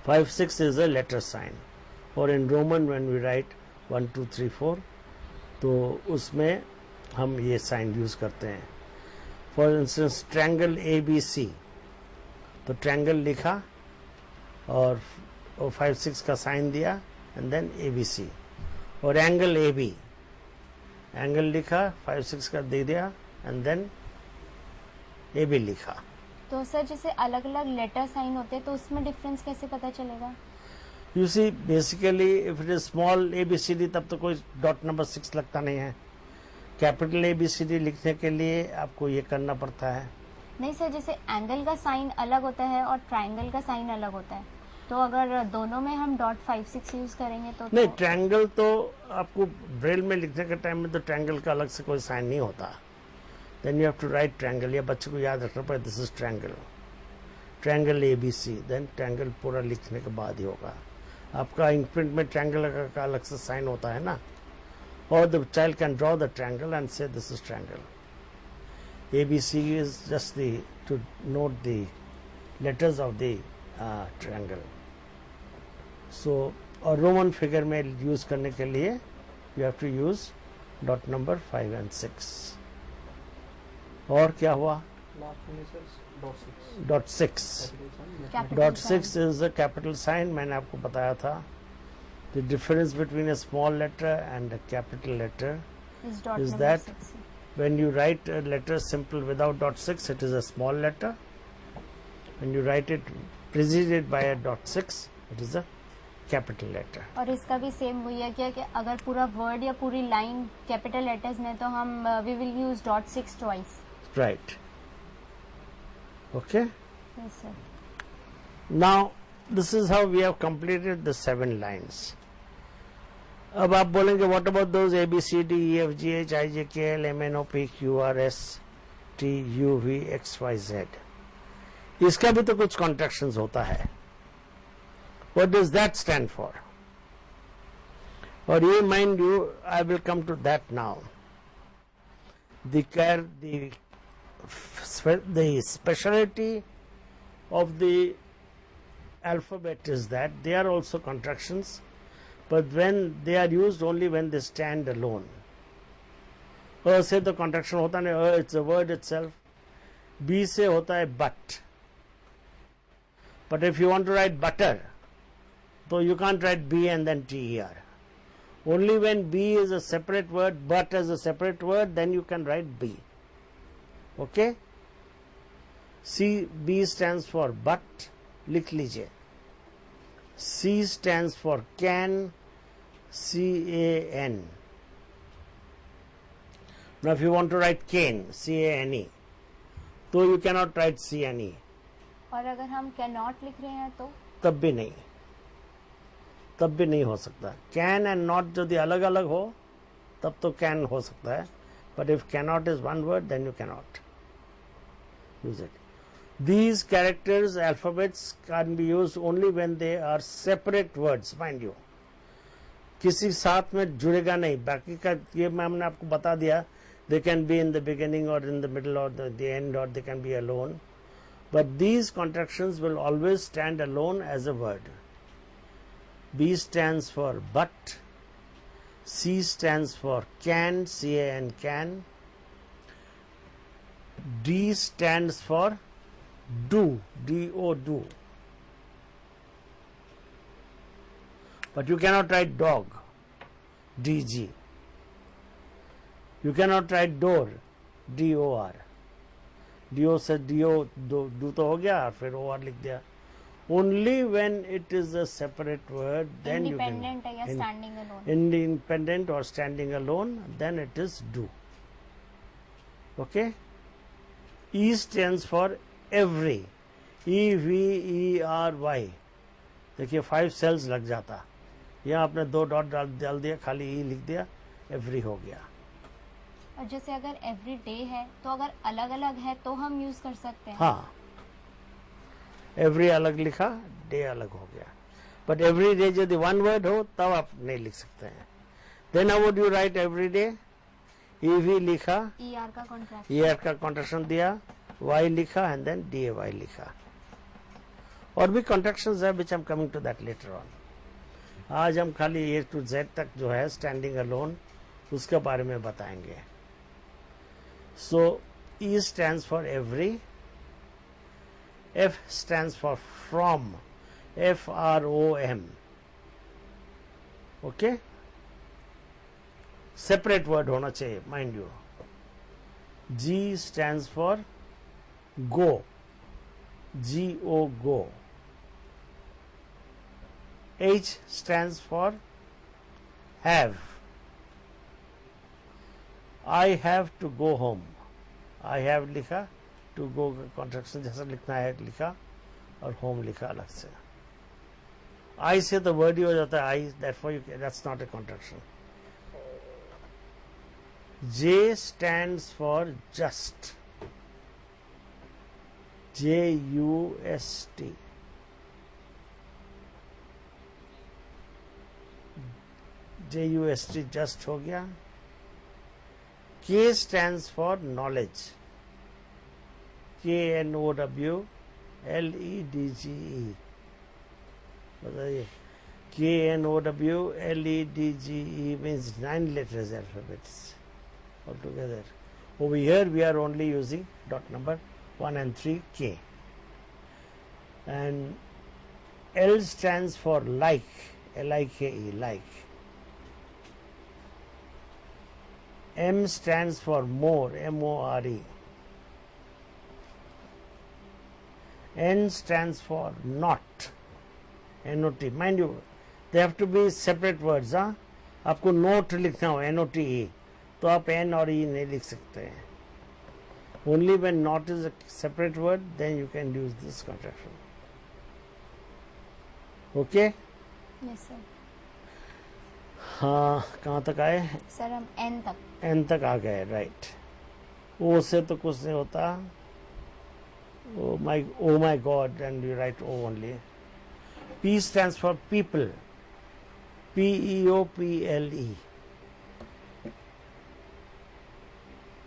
5-6 is a letter sign, और in Roman when we write 1 2 3 4 तो उसमें हम ये साइन यूज करते हैं. फॉर इंस्टेंस ट्रायंगल ABC, तो ट्रायंगल लिखा और 5-6 का साइन दिया एंड देन ABC. और एंगल AB, एंगल लिखा 5-6 का दे दिया एंड देन AB लिखा. तो सर जैसे अलग अलग लेटर साइन होते हैं तो उसमें डिफरेंस कैसे पता चलेगा? You see basically if it is small ABCD तब तो कोई डॉट नंबर 6 लगता नहीं है. कैपिटल ABCD लिखने के लिए आपको ये करना पड़ता है. नहीं सर, जैसे एंगल का साइन अलग होता है और ट्रायंगल का साइन अलग होता है, तो अगर दोनों में हम .56 यूज करेंगे तो नहीं, ट्रायंगल तो आपको ब्रेल में लिखने के टाइम में तो ट्रायंगल का अलग से कोई साइन नहीं होता. Then you have to write triangle, या बच्चे को याद रखना पड़ेगा this is triangle, triangle ABC, then triangle पूरा लिखने के बाद ही होगा. आपका इंप्रिंट में ट्रायंगल का अलग से साइन होता है ना, और the child can draw the triangle and say this is triangle. ABC is just to note the letters of the triangle. So और रोमन फिगर में यूज करने के लिए you have to use dot number 5 and 6. और क्या हुआ? dot 6. Dot 6 is a capital sign. मैंने आपको बताया था. The difference between a small letter and a capital letter is that when you write a letter simple without dot 6, it is a small letter. When you write it preceded by a dot 6, it is a capital letter. और इसका भी same वही है क्या कि अगर पूरा word या पूरी लाइन कैपिटल लेटर्स में तो हम we will use .6 twice. Right. Okay. Yes sir. Now this is how we have completed the 7 lines. अब आप बोलेंगे what about those ABCD EF G H I J K L M N O P Q R S T U V X Y Z. इसका भी तो कुछ contractions होता है. What does that stand for? और ये mind you, I will come to that now. The speciality of the alphabet is that they are also contractions, but when they are used only when they stand alone. A से तो contraction होता नहीं, it's a word itself. B से होता है but. But if you want to write butter, so you can't write B and then TER. Only when B is a separate word, but as a separate word, then you can write B. Okay? B stands for but, लिख लीजिए. C stands for can, CAN. Now if you want to write cane, CANE, तो you cannot write CNE. और अगर हम cannot लिख रहे हैं तो तब भी नहीं, तब भी नहीं हो सकता. can and not यदि अलग अलग हो तब तो can हो सकता है, but if cannot is one word, then you cannot use it. These characters, alphabets can be used only when they are separate words, mind you. किसी साथ में जुड़ेगा नहीं. बाकी का ये मैंने आपको बता दिया, they can be in the beginning or in the middle or the end, or they can be alone. But these contractions will always stand alone as a word. B stands for but, C stands for can, CAN, can. D stands for do, DO, do. But you cannot write dog, DG. You cannot write door, DOR. DO से DO do तो हो गया, फिर OR लिख दिया. Only when it is a separate word, then you can. Independent या standing alone. Independent or standing alone, then it is do. Okay? E stands for every. EVERY. देखिए 5 sales लग जाता. यहाँ आपने 2 डॉट डाल दिया, खाली ई लिख दिया, एवरी हो गया. और जैसे अगर एवरी डे है तो अगर अलग अलग है तो हम यूज कर सकते हैं. हाँ, एवरी अलग लिखा, डे अलग हो गया. बट एवरी डे यदि वन वर्ड हो तब आप नहीं लिख सकते हैं. Then how would you write every day? E V लिखा, ER का कॉन्ट्रैक्शन दिया, वाई लिखा एंड देन DAY लिखा. और भी कॉन्ट्रैक्शंस है which I am coming to that later on. आज हम खाली ए टू जेड तक जो है स्टैंडिंग अलोन उसके बारे में बताएंगे. So E stands for every, F stands for from, FROM. Okay, separate word होना चाहिए mind you. G stands for go, GO, go. H stands for have. I have to go home. I have लिखा, to go का contraction जैसा लिखना है लिखा, और home लिखा अलग से. I से तो वर्ड ही हो जाता है I, that's not a contraction. J stands for just, JUST. JUST just हो गया. K stands for knowledge, KNOWLEDGE. बताइए, KNOWLEDGE means 9 letters alphabets altogether. Over here we are only using dot number 1 and 3, K. And L stands for like, LIKE, like. M stands for more, MORE. N stands for not, NOT. Mind you, they have to be separate words. हाँ, आपको note लिखना हो NOTE, तो आप N और E नहीं लिख सकते हैं. Only when not is a separate word, then you can use this contraction. Okay? Yes sir. हाँ, कहाँ तक आए? सर हम N तक. N तक आ गए, राइट. O से तो कुछ नहीं होता. Oh my God, and you write O only. P stands for people, PEOPLE.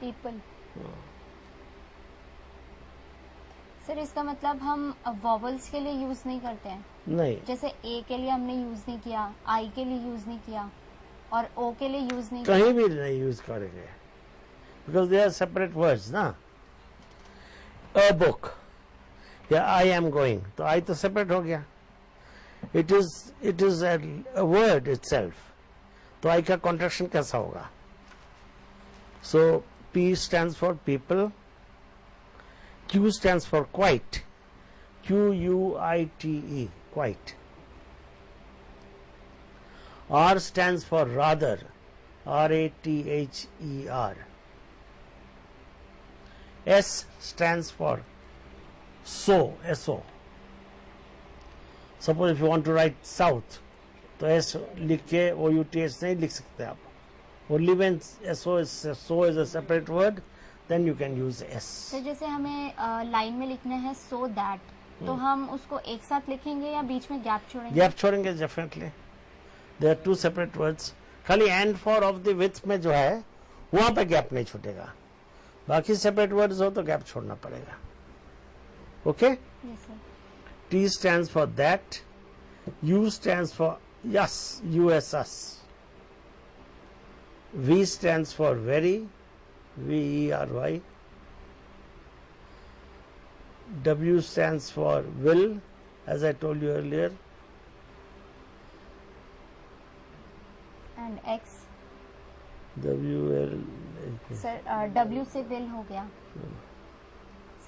People. Sir इसका मतलब हम वॉवल्स के लिए यूज नहीं करते हैं. नहीं, जैसे A के लिए हमने यूज नहीं किया, I के लिए यूज नहीं किया, और O के लिए यूज नहीं कहीं भी नहीं यूज करेंगे, because they are separate words ना. अ बुक या आई एम गोइंग, तो आई तो सेपरेट हो गया. It is a word itself, तो आई का कॉन्ट्रैक्शन कैसा होगा? सो P stands for people, Q stands for quite, QUITE, quite. R stands for rather, RATHER. S stands for so, SO. Suppose if you want to write south, तो S लिख के OUTH नहीं लिख सकते आप. Only when so is a separate word, then you can use S. तो जैसे हमें लाइन में लिखना है so that, तो हम उसको एक साथ लिखेंगे या बीच में गैप छोड़ेंगे? गैप छोड़ेंगे definitely. There are two separate words. खाली and for of the width में जो है वहां पे गैप नहीं छूटेगा. बाकी सेपरेट वर्ड्स हो तो गैप छोड़ना पड़ेगा. Okay? Yes sir. T stands for that, U stands for yes, USS. V stands for very, VERY. W stands for will, as I told you earlier. And X. WL. Sir W से will हो गया.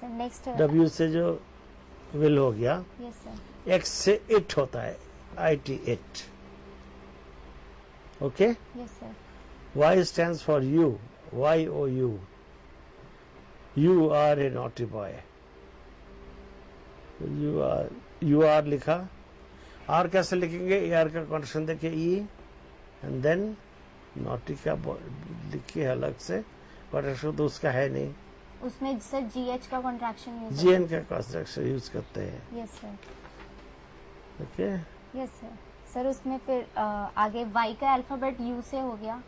Sir next W से जो will हो गया, yes sir. X से it होता है, IT, it. Okay? Yes sir. Y stands for you, YOU. You are a naughty boy. You are लिखा. R कैसे लिखेंगे? AR का कॉन्ट्रैक्शन देखिए, E, and then naughty का लिखिए अलग से. कॉन्ट्रैक्शन तो उसका है नहीं. उसमें सर GH का कॉन्ट्रैक्शन यूज. GN का कॉन्ट्रैक्शन यूज करते हैं. Yes sir. Okay? Yes sir. Sir उसमें फिर आगे Y का अल्फाबेट U से हो गया,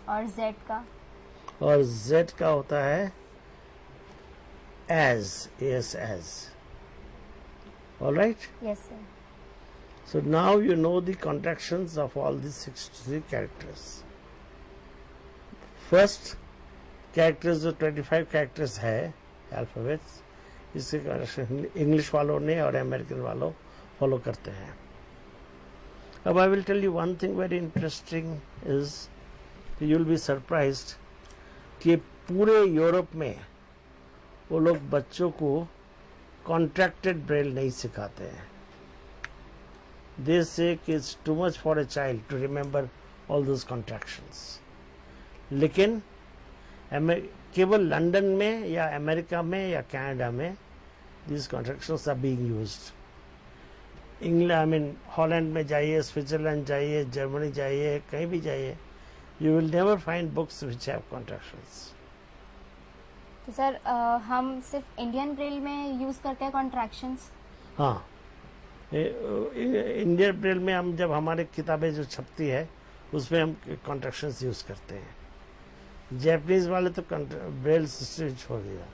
और Z का. और Z का होता है as, as. All right. Yes, sir. So now you know the contractions of all these 63 characters. First characters जो 25 characters है alphabets, इसके contraction इंग्लिश वालों ने और अमेरिकन वालों फॉलो करते हैं. अब I will tell you one thing very interesting is you will be surprised कि पूरे यूरोप में वो लोग बच्चों को कॉन्ट्रैक्टेड ब्रेल नहीं सिखाते हैं. They say it's too much for a child to remember all those contractions. लेकिन केवल लंदन में या अमेरिका में या कनाडा में these contractions are being used. England Holland में जाइए, स्विट्जरलैंड जाइए, जर्मनी जाइए, कहीं भी जाइए, you will never find books which have contractions. तो सर हम सिर्फ इंडियन ब्रेल में यूज करते हैं कॉन्ट्रैक्शंस. हाँ, इंडियन ब्रेल में हम जब हमारे किताबें जो छपती है उसमें हम कॉन्ट्रैक्शंस यूज करते हैं. जैपनीज वाले तो ब्रेल सिस्टम छोड़ दिया.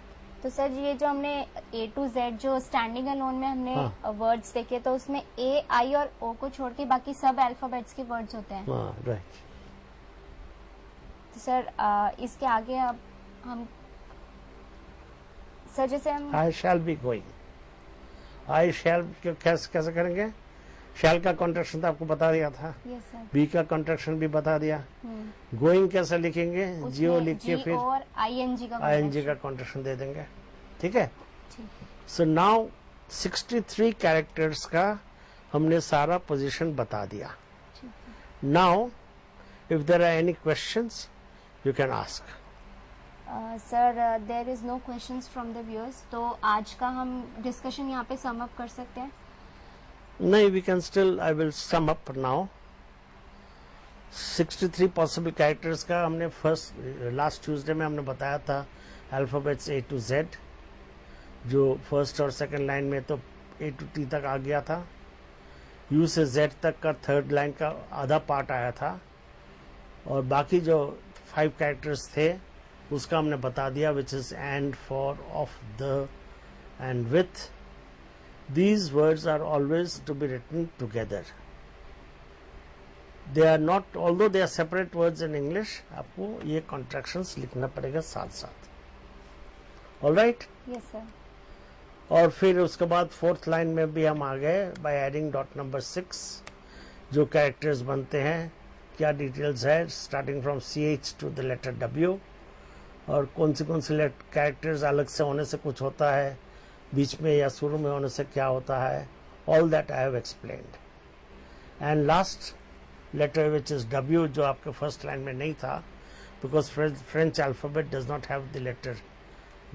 तो सर ये जो हमने A to Z जो स्टैंडिंग अलोन में हमने वर्ड्स देखे, तो उसमें A, I और O को छोड़ के बाकी सब अल्फाबेट्स के वर्ड्स होते हैं. हाँ, राइट. तो सर इसके आगे अब हम सर जैसे हम आई शैल बी गोइंग, आई शैल कैसे करेंगे? शैल का कॉन्ट्रैक्शन तो आपको बता दिया था. Yes sir. बी का कॉन्ट्रैक्शन भी बता दिया. गोइंग कैसे लिखेंगे? जीओ लिख के फिर और आईएनजी का कॉन्ट्रैक्शन दे देंगे. ठीक है. ठीक है. सो नाउ 63 कैरेक्टर्स का हमने सारा पोजीशन बता दिया. Now if there are any questions you can ask. Sir there is no questions from the viewers, तो आज का हम डिस्कशन यहाँ पे सम अप कर सकते हैं. नहीं, we can still, I will sum up now. 63 possible characters का हमने लास्ट ट्यूसडे में हमने बताया था अल्फाबेट्स A to Z, जो फर्स्ट और सेकंड लाइन में तो A to T तक आ गया था. U से Z तक का थर्ड लाइन का आधा पार्ट आया था, और बाकी जो 5 कैरेक्टर्स थे उसका हमने बता दिया, which is and, for, of, the end with. These words are always to be written together. They are not, although they are separate words in English, आपको ये contractions लिखना पड़ेगा साथ साथ. All right? Yes sir. और फिर उसके बाद 4th लाइन में भी हम आ गए by adding dot number 6, जो characters बनते हैं, क्या डिटेल्स है, starting from CH to the letter W, और कौन सी कैरेक्टर्स अलग से होने से कुछ होता है, बीच में या शुरू में होने से क्या होता है. All that I have explained. And last letter which is W, जो आपके फर्स्ट लाइन में नहीं था, because French alphabet does not have the letter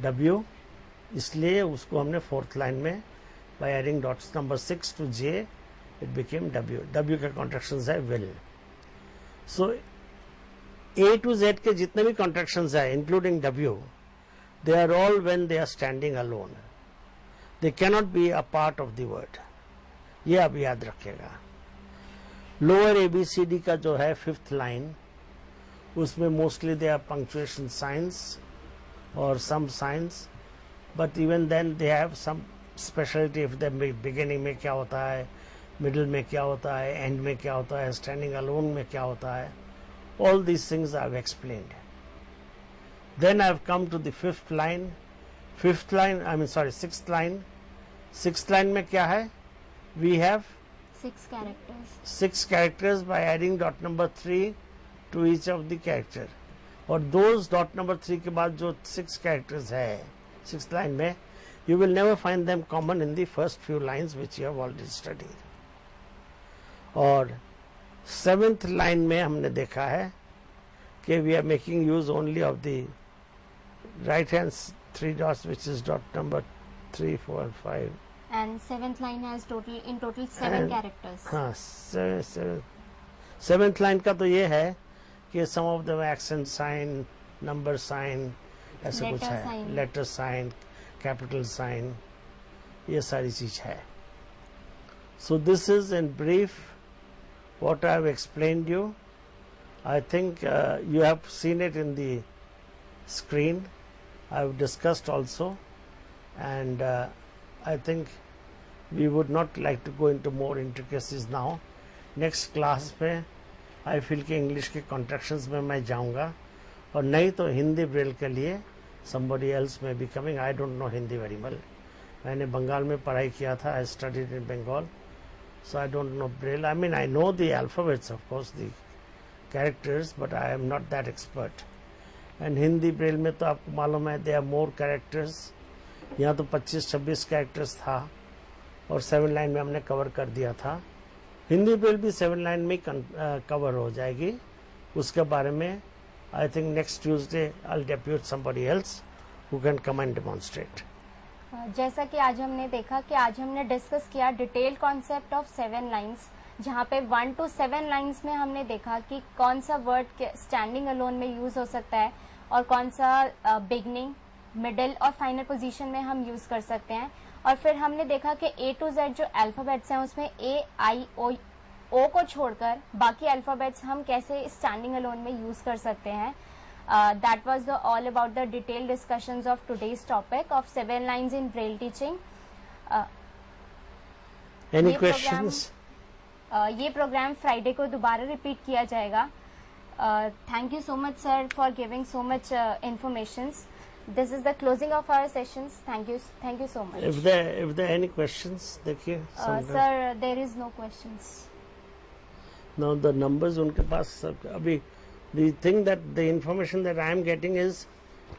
W, इसलिए उसको हमने 4th लाइन में by adding dots number 6 to J it became W. W का कॉन्ट्रैक्शंस है will. So A to Z के जितने भी कॉन्ट्रैक्शंस है including W, they are all when they are standing alone. They cannot be a part of the word. ये आप याद रखिएगा. लोअर ABCD का जो है 5th लाइन, उसमें mostly they are punctuation signs और some signs, but even then they have some speciality. If the beginning में क्या होता है, मिडिल में क्या होता है, एंड में क्या होता है, स्टैंडिंग अलोन में क्या होता है. All these things I have explained. Then I have come to the 5th line. 6th line. 6th line में क्या है? We have 6 characters. 6 characters by adding dot number 3 to each of the character. और those dot number 3 के बाद जो 6 characters है 6th line में, you will never find them common in the first few lines which you have already studied. और 7th line में हमने देखा है कि we are making use only of the right hand 3 dots which is dot number 3, 4, 5. And 7th line has in total 7 characters. हाँ, 7th line का तो ये है कि some of them accent sign, number sign, ऐसे कुछ है, letter sign, capital sign, ये सारी चीज है. So this is in brief what I have explained you. I think you have seen it in the screen. I have discussed also, and I think we would not like to go into more intricacies now. Next class में I feel कि English के contractions में मैं जाऊंगा, और नहीं तो Hindi Braille के लिए somebody else may be coming. I don't know Hindi very well. मैंने बंगाल में पढ़ाई किया था. I studied in Bengal, so I don't know Braille. I mean, I know the alphabets, of course, the characters, but I am not that expert. And Hindi Braille में तो आपको मालूम है there are more characters. यहाँ तो 25-26 characters था, और 7 line में हमने कवर कर दिया था. हिंदी ब्रेल भी 7 लाइन में कवर हो जाएगी. उसके बारे में I think next Tuesday I'll depute somebody else who can come and demonstrate. जैसा कि आज हमने देखा कि आज हमने डिस्कस किया डिटेल कॉन्सेप्ट ऑफ 7 लाइंस, जहाँ पे 1 to 7 लाइंस में हमने देखा कि कौन सा वर्ड स्टैंडिंग अलोन में यूज हो सकता है और कौन सा बिगनिंग, मिडिल और फाइनल पोजीशन में हम यूज कर सकते हैं. और फिर हमने देखा कि A to Z जो अल्फाबेट्स हैं उसमें A, I, O को छोड़कर बाकी अल्फाबेट्स हम कैसे स्टैंडिंग अलोन में यूज कर सकते हैं. That was all about the detailed discussions of today's topic of 7 lines in Braille teaching. Any questions? ये प्रोग्राम फ्राइडे को दोबारा रिपीट किया जाएगा. Thank you so much, sir, for giving so much informations. This is the closing of our sessions. Thank you so much. If there are any questions, देखिए. Sir, there is no questions. Now the numbers उनके पास अभी. The thing that the information that I am getting is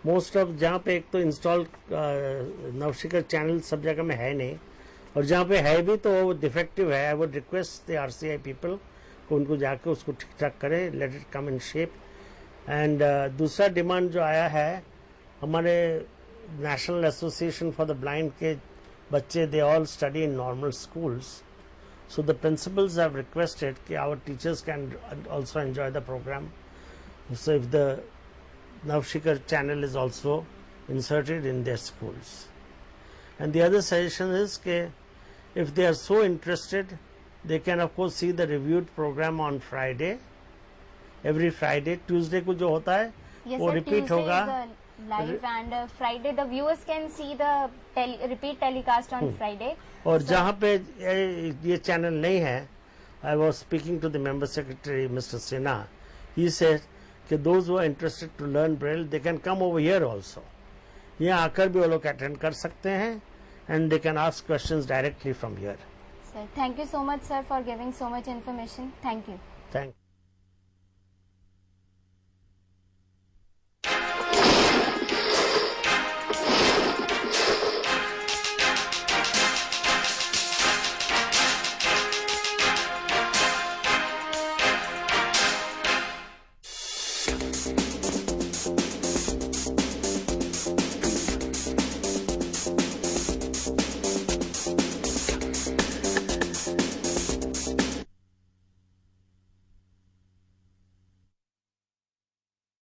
most of जहाँ पे एक तो install नवशिखर channel सब जगह में है नहीं, और जहाँ पे है भी तो वो डिफेक्टिव है. I would request the RCI people को उनको जाके उसको ठीक ठाक करें, let it come in shape. And दूसरा डिमांड जो आया है हमारे national association for the blind के बच्चे, they all study in normal schools. So the principals have requested that our teachers can also enjoy the program. So if the Navshikar channel is also inserted in their schools. And the other suggestion is that if they are so interested, they can of course see the reviewed program on Friday. Every Friday, Tuesday को जो होता है वो repeat होगा. Live and Friday the viewers can see the repeat telecast on Friday. और जहाँ पे ये चैनल नहीं है, I was speaking to the member secretary Mr. Sinha. He said कि those who are interested to learn Braille, they can come over here also. यहाँ आकर भी वो लोग अटेंड कर सकते हैं, and they can ask questions directly from here. Sir, thank you so much, sir, for giving so much information. Thank you. Thank you.